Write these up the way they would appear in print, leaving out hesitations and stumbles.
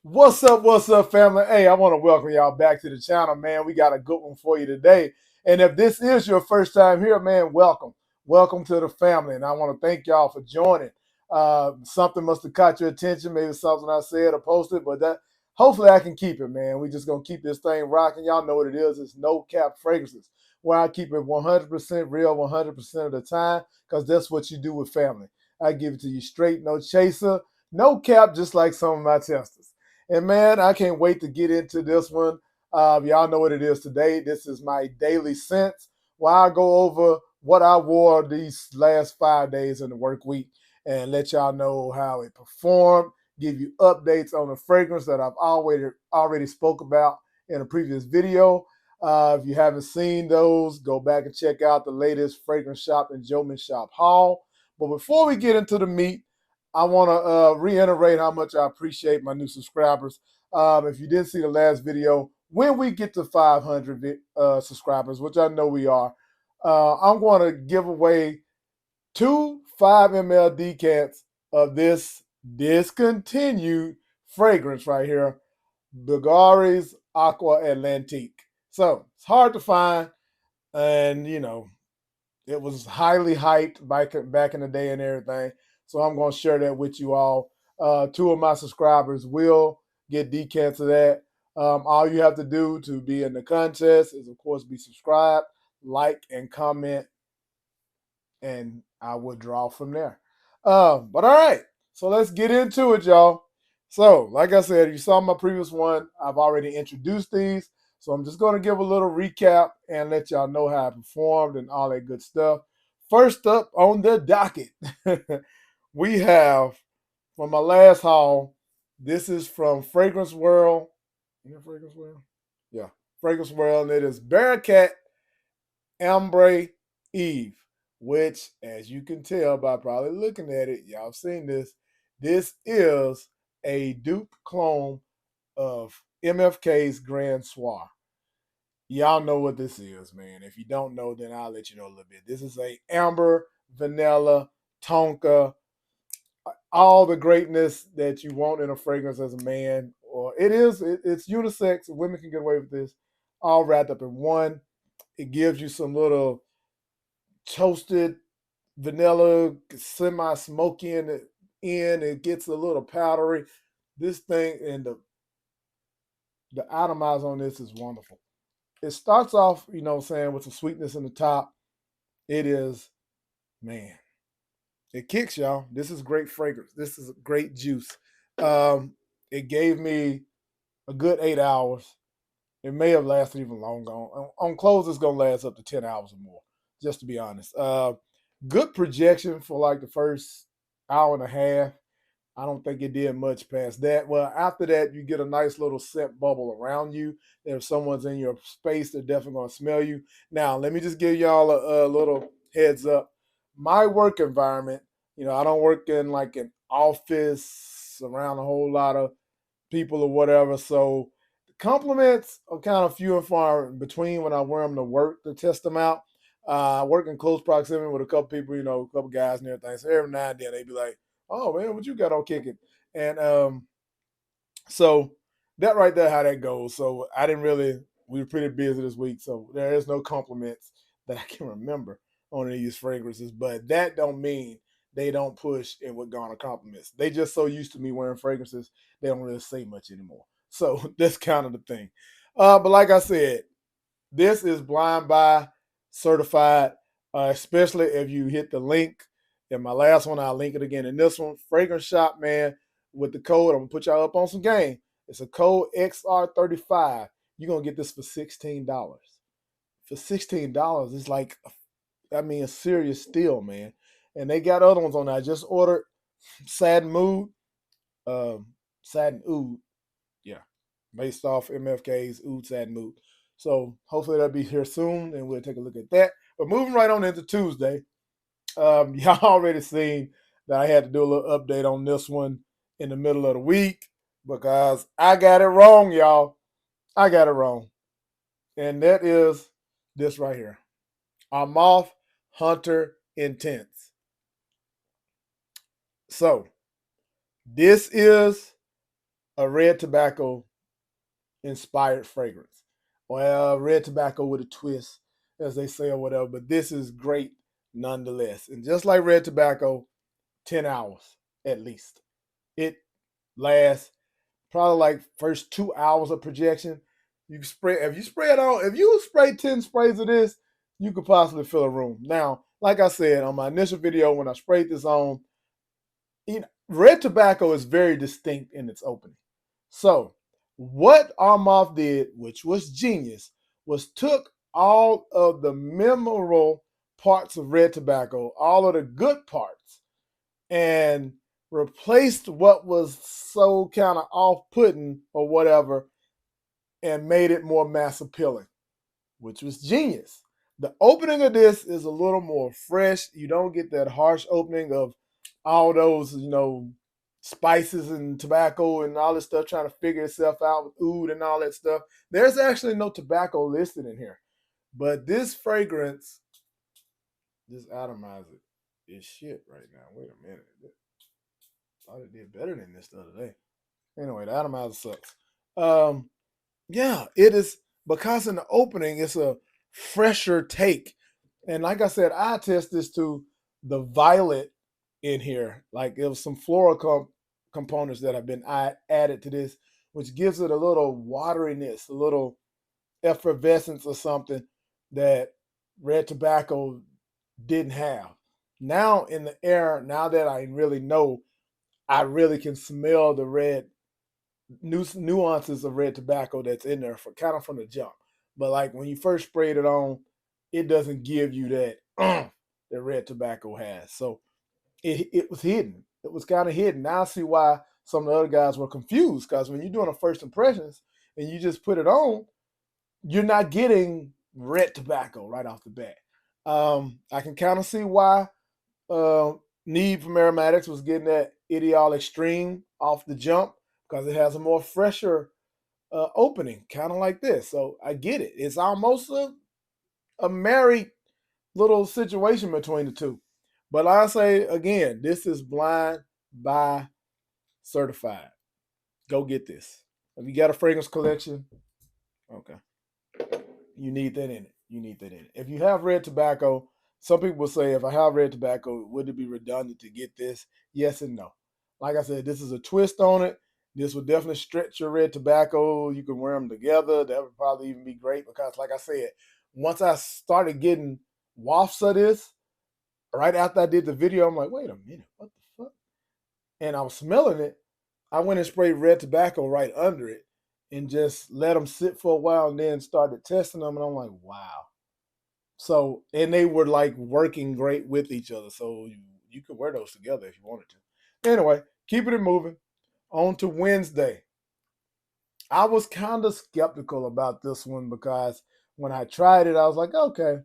What's up, family? Hey, I want to welcome y'all back to the channel, man. We got a good one for you today. And if this is your first time here, man, welcome. Welcome to the family. And I want to thank y'all for joining. Something must have caught your attention, maybe something I said or posted, but that hopefully I can keep it, man. We just gonna keep this thing rocking. Y'all know what it is. It's no cap fragrances, where I keep it 100% real 100% of the time, because that's what you do with family. I give it to you straight, no chaser, no cap, just like some of my testers. And man, I can't wait to get into this one. Y'all know what it is today. This is my daily sense, where I go over what I wore these last 5 days in the work week and let y'all know how it performed, give you updates on the fragrance that I've already spoke about in a previous video. If you haven't seen those, go back and check out the latest Fragrance Shop and Joman Shop haul. But before we get into the meat, I want to reiterate how much I appreciate my new subscribers. If you didn't see the last video, when we get to 500 subscribers, which I know we are, I'm going to give away two 5 ml decants of this discontinued fragrance right here, Bulgari's Aqua Atlantique. So it's hard to find, and it was highly hyped back in the day and everything. So I'm going to share that with you all. Two of my subscribers will get decants of that. All you have to do to be in the contest is, of course, be subscribed, like, and comment, and I will draw from there. But all right, so let's get into it, y'all. So, like I said, you saw my previous one. I've already introduced these. So I'm just going to give a little recap and let y'all know how I performed and all that good stuff. First up on the docket, we have from my last haul. This is from Fragrance World. You know Fragrance World? Yeah, Fragrance World. And it is Bearcat Ambre Eve, which, as you can tell by probably looking at it, y'all have seen this. This is a dupe clone of MFK's Grand Soir. Y'all know what this is, man. If you don't know, then I'll let you know a little bit. This is a amber, vanilla, tonka, all the greatness that you want in a fragrance as a man. Or it's unisex. Women can get away with this, all wrapped up in one. It gives you some little toasted vanilla, semi smoky it gets a little powdery. This thing and the atomize on this is wonderful. It starts off, saying, with some sweetness in the top. It is, man, it kicks, y'all. This is great fragrance. This is great juice. It gave me a good 8 hours. It may have lasted even longer. On clothes, it's gonna last up to 10 hours or more. Just to be honest. Good projection for like the first hour and a half. I don't think it did much past that. Well, after that, you get a nice little scent bubble around you. If someone's in your space, they're definitely going to smell you. Now, let me just give y'all a little heads up. My work environment, I don't work in like an office around a whole lot of people or whatever. So compliments are kind of few and far in between when I wear them to work to test them out. I work in close proximity with a couple people, a couple guys and everything. So every now and then they be like, "Oh man, what you got on kicking?" And so that right there, how that goes. So I didn't really. We were pretty busy this week, so there is no compliments that I can remember on these fragrances. But that don't mean they don't push and would garner compliments. They just so used to me wearing fragrances, they don't really say much anymore. So that's kind of the thing. But like I said, this is blind buy certified, especially if you hit the link in my last one. I'll link it again in this one. Fragrance Shop, man, with the code. I'm going to put y'all up on some game. It's a code XR35. You're going to get this for $16. For $16, it's like, a serious steal, man. And they got other ones on there. I just ordered Satin Mood, Satin Oud, yeah, based off MFK's Oud Satin Mood. So hopefully that'll be here soon, and we'll take a look at that. But moving right on into Tuesday, y'all already seen that I had to do a little update on this one in the middle of the week because I got it wrong, y'all. I got it wrong, and that is this right here, our Moth Hunter Intense. So this is a red tobacco inspired fragrance. Well, red tobacco with a twist, as they say, or whatever. But this is great nonetheless. And just like red tobacco, 10 hours at least. It lasts probably like first 2 hours of projection. You spray if you spray it on, if you spray 10 sprays of this, you could possibly fill a room. Now, like I said on my initial video, when I sprayed this on, red tobacco is very distinct in its opening. So, what Armoff did, which was genius, was took all of the memorable parts of red tobacco, all of the good parts, and replaced what was so kind of off-putting or whatever, and made it more mass appealing, which was genius. The opening of this is a little more fresh. You don't get that harsh opening of all those, spices and tobacco and all this stuff trying to figure itself out with oud and all that stuff. There's actually no tobacco listed in here. But this fragrance, this atomizer, is shit right now. Wait a minute. I thought it did better than this the other day. Anyway, the atomizer sucks. Yeah, it is, because in the opening it's a fresher take. And like I said, I attest this to the violet in here. Like it was some floral components that have been added to this, which gives it a little wateriness, a little effervescence or something that red tobacco didn't have. Now in the air, now that I really know, I really can smell the red nuances of red tobacco that's in there for kind of from the jump. But like when you first sprayed it on, it doesn't give you that that red tobacco has. So it was hidden. It was kind of hidden. Now I see why some of the other guys were confused, because when you're doing a first impressions and you just put it on, you're not getting red tobacco right off the bat. I can kind of see why uh, Need from Aromatics was getting that Ideal Extreme off the jump, because it has a more fresher opening, kind of like this. So I get it. It's almost a married little situation between the two. But I say again, this is blind buy certified. Go get this. If you got a fragrance collection, okay, you need that in it. You need that in it. If you have red tobacco, some people will say, if I have red tobacco, would it be redundant to get this? Yes and no. Like I said, this is a twist on it. This would definitely stretch your red tobacco. You can wear them together. That would probably even be great, because, like I said, once I started getting wafts of this, right after I did the video, I'm like, wait a minute, what the fuck? And I was smelling it. I went and sprayed red tobacco right under it and just let them sit for a while, and then started testing them. And I'm like, wow. So, and they were like working great with each other. So you could wear those together if you wanted to. Anyway, keeping it moving. On to Wednesday. I was kind of skeptical about this one, because when I tried it, I was like, okay,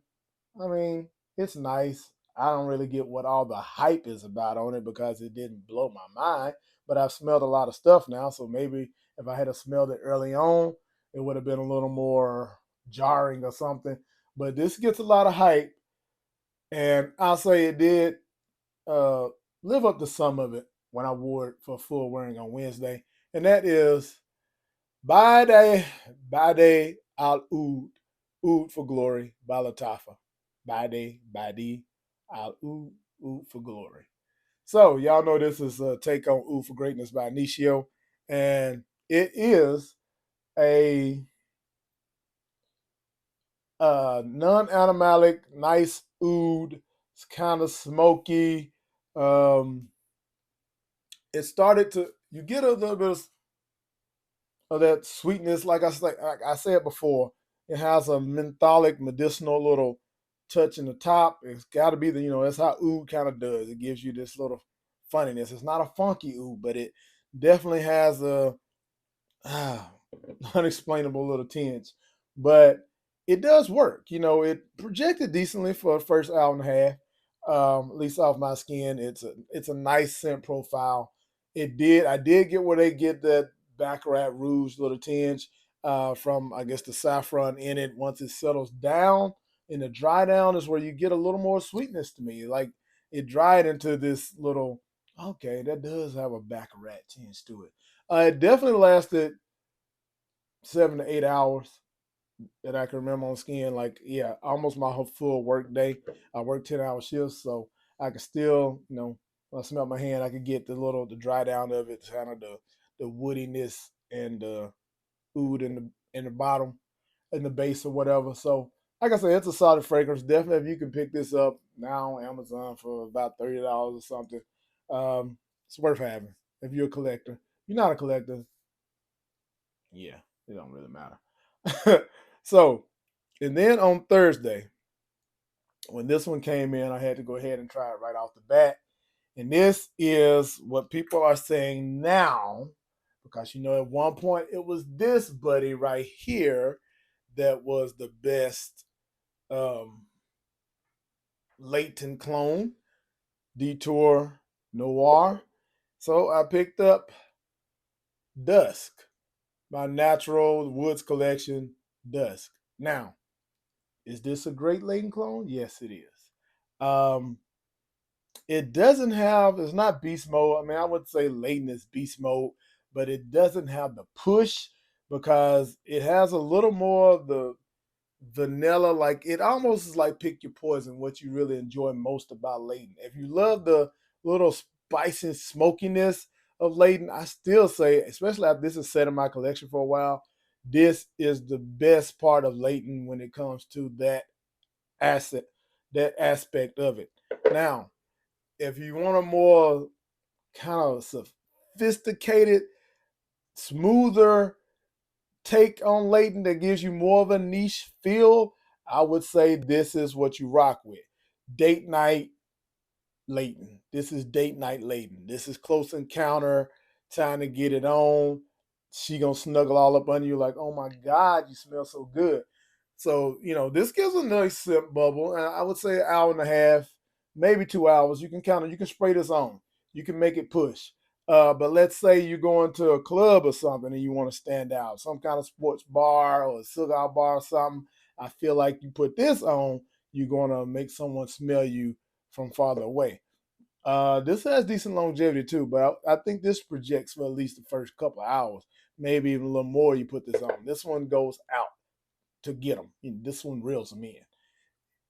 I mean, it's nice. I don't really get what all the hype is about on it, because it didn't blow my mind. But I've smelled a lot of stuff now, so maybe if I had smelled it early on, it would have been a little more jarring or something. But this gets a lot of hype, and I'll say it did uh, live up to some of it when I wore it for full wearing on Wednesday, and that is Bade Bade Al Oud, Oud for Glory by Latafa. Bade Al Oud, Oud for Glory. So y'all know this is a take on Oud for Greatness by Nishio, and it is a non-animalic, nice oud. It's kind of smoky. Um, it started to, you get a little bit of that sweetness. Like I said before, it has a mentholic, medicinal little touch in the top. It's got to be that's how oud kind of does. It gives you this little funniness. It's not a funky oud, but it definitely has a ah, unexplainable little tinge, but it does work. It projected decently for the first hour and a half. At least off my skin, it's a nice scent profile. I did get where they get that Baccarat Rouge little tinge from, I guess, the saffron in it. Once it settles down in the dry down is where you get a little more sweetness to me. Like it dried into this little, okay, that does have a Baccarat tinge to it. It definitely lasted 7 to 8 hours that I can remember on skiing. Like, yeah, almost my whole full work day. I work 10 hour shifts, so I could still, when I smell my hand, I could get the dry down of it, kind of the woodiness and the oud in the bottom, in the base or whatever. So, like I said, it's a solid fragrance. Definitely, if you can pick this up now on Amazon for about $30 or something, it's worth having. If you're a collector, you're not a collector, yeah, it don't really matter. So, and then on Thursday, when this one came in, I had to go ahead and try it right off the bat. And this is what people are saying now, because at one point it was this buddy right here that was the best latent clone, Detour Noir. So I picked up Dusk, my natural woods collection, Dusk. Now, is this a great latent clone? Yes, it is. Um, it doesn't have, it's not beast mode. I mean, I would say latent is beast mode, but it doesn't have the push because it has a little more of the vanilla. Like, it almost is like pick your poison, what you really enjoy most about latent. If you love the little spice and smokiness of latent, I still say, especially after this is set in my collection for a while, this is the best part of latent when it comes to asset, that aspect of it. Now, if you want a more kind of sophisticated, smoother take on Leighton that gives you more of a niche feel, I would say this is what you rock with. Date night Leighton. This is date night Leighton. This is close encounter, trying to get it on. She gonna snuggle all up under you like, oh my God, you smell so good. So, this gives a nice scent bubble. And I would say an hour and a half, maybe 2 hours. You can spray this on. You can make it push. But let's say you're going to a club or something and you want to stand out, some kind of sports bar or a cigar bar or something. I feel like you put this on, you're gonna make someone smell you from farther away. This has decent longevity too, but I think this projects for at least the first couple of hours, maybe even a little more. You put this on. This one goes out to get them. This one reels them in.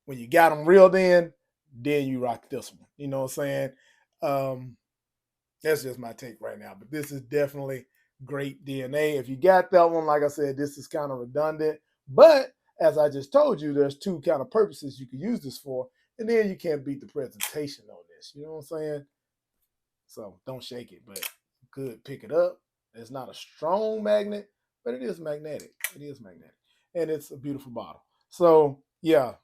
When you got them reeled in, then you rock this one. You know what I'm saying? Um, that's just my take right now. But this is definitely great DNA. If you got that one, like I said, this is kind of redundant. But as I just told you, there's two kind of purposes you can use this for. And then you can't beat the presentation on this. You know what I'm saying? So don't shake it, but you could pick it up. It's not a strong magnet, but it is magnetic. It is magnetic. And it's a beautiful bottle. So yeah,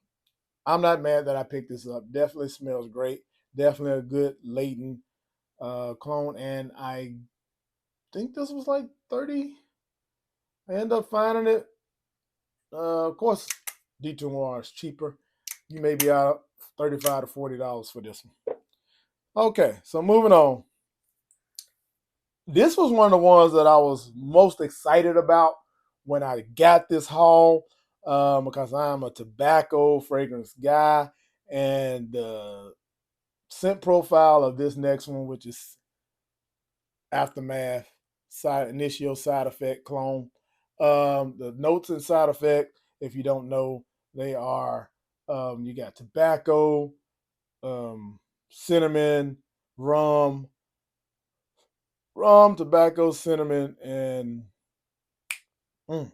I'm not mad that I picked this up. Definitely smells great. Definitely a good latent clone. And I think this was like 30. I ended up finding it. Of course, Detour Noir is cheaper. You may be out $35 to $40 for this one. Okay, so moving on. This was one of the ones that I was most excited about when I got this haul, because I'm a tobacco fragrance guy, and the scent profile of this next one, which is Aftermath Initio Side Effect Clone. The notes and side effect, if you don't know, they are, you got tobacco, cinnamon, rum, tobacco, cinnamon, and down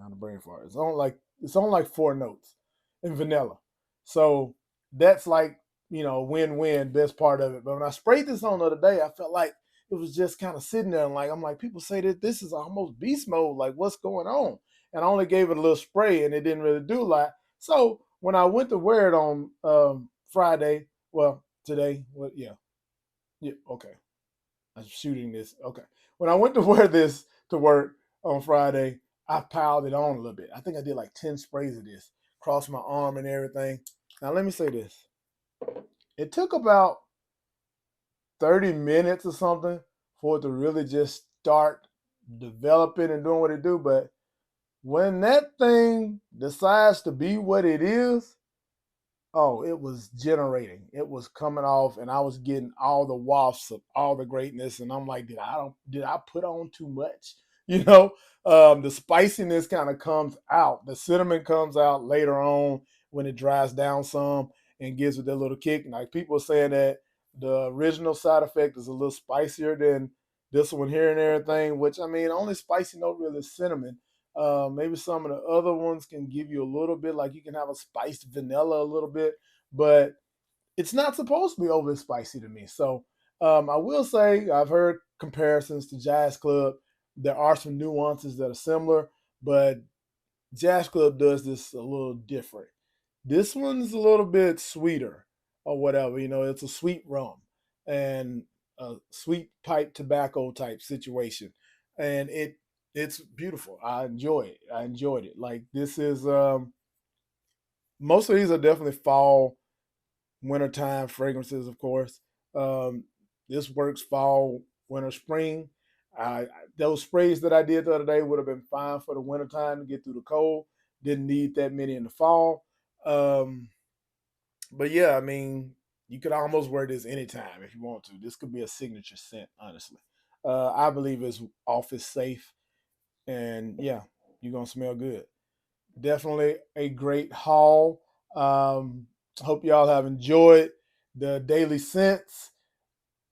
the brain fart. It's on like 4 notes in vanilla. So that's like, win-win, best part of it. But when I sprayed this on the other day, I felt like it was just kind of sitting there, and like, I'm like, people say that this is almost beast mode. Like, what's going on? And I only gave it a little spray, and it didn't really do a lot. So when I went to wear it on Friday, well, today, well, yeah, okay. I'm shooting this. Okay. When I went to wear this to work on Friday, I piled it on a little bit. I think I did like 10 sprays of this, across my arm and everything. Now, let me say this. It took about 30 minutes or something for it to really just start developing and doing what it do. But when that thing decides to be what it is, Oh, it was generating. It was coming off, and I was getting all the wafts of all the greatness. And I'm like, did I put on too much? You know, the spiciness kind of comes out. The cinnamon comes out later on when it dries down some and gives it that little kick. Like people are saying that the original side effect is a little spicier than this one here and everything. Which I mean, only spicy note really is cinnamon. Maybe some of the other ones can give you a little bit, like you can have a spiced vanilla a little bit, but it's not supposed to be overly spicy to me. So I will say I've heard comparisons to Jazz Club. There are some nuances that are similar, but Jazz Club does this a little different. This one's a little bit sweeter or whatever. You know, it's a sweet rum and a sweet pipe tobacco type situation. And it's beautiful. I enjoy it. I enjoyed it. Like this is most of these are definitely fall, wintertime fragrances, of course. Um, this works fall, winter, spring. Those sprays that I did the other day would have been fine for the wintertime to get through the cold. Didn't need that many in the fall. Um, but yeah, I mean, you could almost wear this anytime if you want to. This could be a signature scent, honestly. I believe it's office safe, and yeah, you're gonna smell good. Definitely a great haul. Hope y'all have enjoyed the daily scents.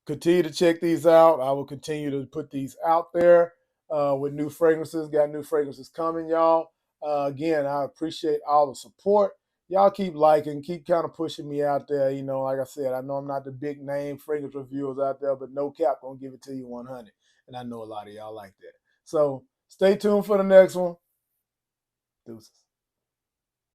Continue to check these out. I will continue to put these out there with new fragrances. Got new fragrances coming, y'all. Again, I appreciate all the support. Y'all keep liking, keep kind of pushing me out there. You know, like I said, I know I'm not the big name fragrance reviewers out there, but no cap gonna give it to you 100. And I know a lot of y'all like that. So stay tuned for the next one. Deuces.